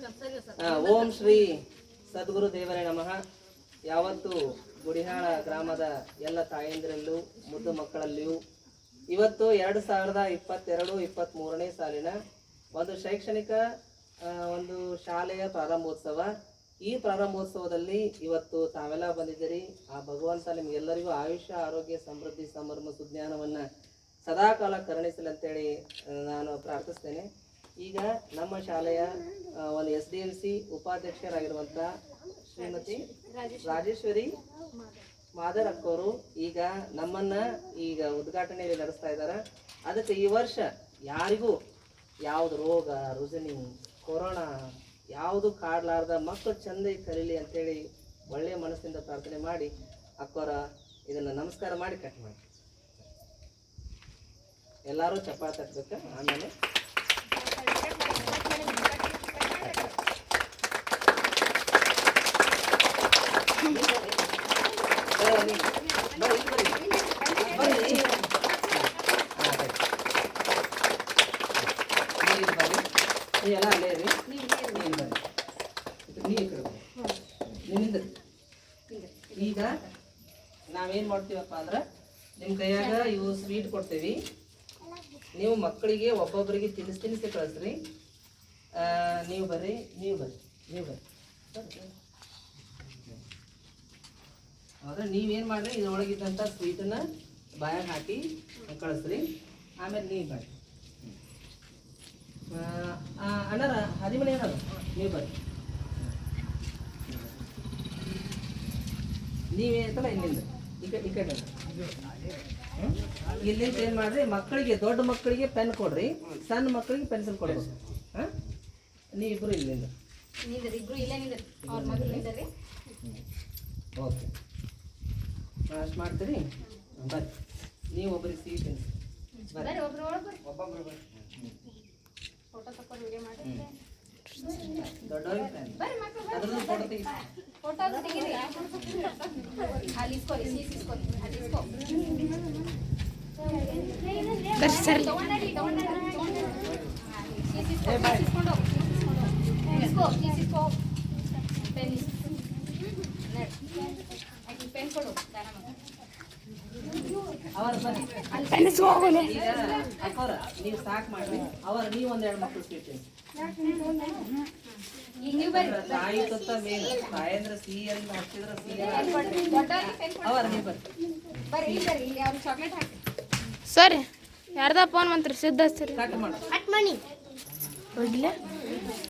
ಓಂ ಶ್ರೀ ಸದ್ಗುರು ದೇವರೇ ನಮಃ. ಯಾವತ್ತು ಗುಡಿಹಾಳ ಗ್ರಾಮದ ಎಲ್ಲ ತಾಯಂದಿರಲ್ಲೂ ಮುದ್ದು ಮಕ್ಕಳಲ್ಲಿಯೂ ಇವತ್ತು 2022-23ನೇ ಸಾಲಿನ ಒಂದು ಶೈಕ್ಷಣಿಕ ಒಂದು ಶಾಲೆಯ ಪ್ರಾರಂಭೋತ್ಸವ. ಈ ಪ್ರಾರಂಭೋತ್ಸವದಲ್ಲಿ ಇವತ್ತು ತಾವೆಲ್ಲ ಬಂದಿದ್ದೀರಿ. ಆ ಭಗವಂತ ನಿಮಗೆಲ್ಲರಿಗೂ ಆಯುಷ್ಯ, ಆರೋಗ್ಯ, ಸಮೃದ್ಧಿ, ಸಂಭ್ರಮ, ಸುಜ್ಞಾನವನ್ನು ಸದಾಕಾಲ ಕರುಣಿಸಲಂತೇಳಿ ನಾನು ಪ್ರಾರ್ಥಿಸ್ತೇನೆ. ಈಗ ನಮ್ಮ ಶಾಲೆಯ ಒಂದು SDLC ಉಪಾಧ್ಯಕ್ಷರಾಗಿರುವಂಥ ಶ್ರೀಮತಿ ರಾಜೇಶ್ವರಿ ಮಾದರ್ ಅಕ್ಕವರು ಈಗ ನಮ್ಮನ್ನು ಈಗ ಉದ್ಘಾಟನೆಯಲ್ಲಿ ನಡೆಸ್ತಾ ಇದ್ದಾರೆ. ಅದಕ್ಕೆ ಈ ವರ್ಷ ಯಾರಿಗೂ ಯಾವುದು ರೋಗ ರುಜಿನಿ ಕೊರೋನಾ ಯಾವುದು ಕಾಡಲಾರ್ದ ಮಕ್ಕಳು ಚಂದ ಕಲೀಲಿ ಅಂತೇಳಿ ಒಳ್ಳೆಯ ಮನಸ್ಸಿಂದ ಪ್ರಾರ್ಥನೆ ಮಾಡಿ ಅಕ್ಕವರ ಇದನ್ನು ನಮಸ್ಕಾರ ಮಾಡಿ ಕಟ್ ಮಾಡಿ ಎಲ್ಲರೂ ಚಪ್ಪಾಳೆ ತಟ್ಟಬೇಕು. ಆಮೇಲೆ ಎಲ್ಲ ಅಲ್ಲೇ ರೀ ನಿಮ್ಮಿಂದ ಈಗ ನಾವೇನು ಮಾಡ್ತೀವಪ್ಪ ಅಂದ್ರೆ ನಿಮ್ಮ ಕೈಯಾಗ ಇವು ಸ್ವೀಟ್ ಕೊಡ್ತೀವಿ. ನೀವು ಮಕ್ಕಳಿಗೆ ಒಬ್ಬೊಬ್ಬರಿಗೆ ತಿನ್ನಿಸಿ ಕಳಿಸ್ರಿ. ನೀವು ಬರ್ರಿ. ಹೌದಾ? ನೀವೇನು ಮಾಡಿರಿ, ಇದರೊಳಗಿದ್ದಂಥ ಸ್ವೀಟನ್ನು ಬಾಯಾಗ ಹಾಕಿ ಕಳಿಸ್ರಿ. ಆಮೇಲೆ ನೀವು ಬರ್ರಿ. ಅಣ್ಣರ ಹದಿಮನೆ ಏನಾರ ನೀವು ಬರ್ರಿ. ನೀವೇನಂತಲ್ಲ ಇಲ್ಲಿಂದ ಈ ಕಡೆ ಇಲ್ಲಿಂದ ಏನು ಮಾಡ್ರಿ, ಮಕ್ಕಳಿಗೆ ದೊಡ್ಡ ಮಕ್ಕಳಿಗೆ ಪೆನ್ ಕೊಡ್ರಿ, ಸಣ್ಣ ಮಕ್ಕಳಿಗೆ ಪೆನ್ಸಿಲ್ ಕೊಡ್ಬೇಕು. ಹಾಂ, ನೀವಿಬ್ಬರು ಇಲ್ಲಿಂದ ಓಕೆ ಅಷ್ಟು ಮಾಡ್ತೀರಿ. ಬರ್ರಿ, ನೀವು ಒಬ್ಬರಿಗೆ ಸಿಹಿ ತಿನ್ನಿಸಿ ಬರ್ರಿ. ಒಬ್ಬೊಬ್ರು ಬರ್ರಿ. ದೊಡ್ಡವ್ರಿಗೆ ಅದ್ರದ್ದು ಫೋಟೋ ತೆಗಿ. ನೀವು ಸಾಕು ಮಾಡ್ರಿ. ನೀವು ಒಂದೆರಡು ಮಕ್ಕಳು ಸ್ವೀಟ್ ತಾಯಿ ತುತ್ತ ಮೇನ್ ತಾಯಂದ್ರ ಸಿಹಿ ಅಂತ ಹಚ್ಚಿದ್ರ ಸರಿ ಯಾರ್ದ ಫೋನ್ ಮಂತ್ರಿ ಸಿದ್ಧ ಸರಿ ಕಟ್ ಮಾಡಿ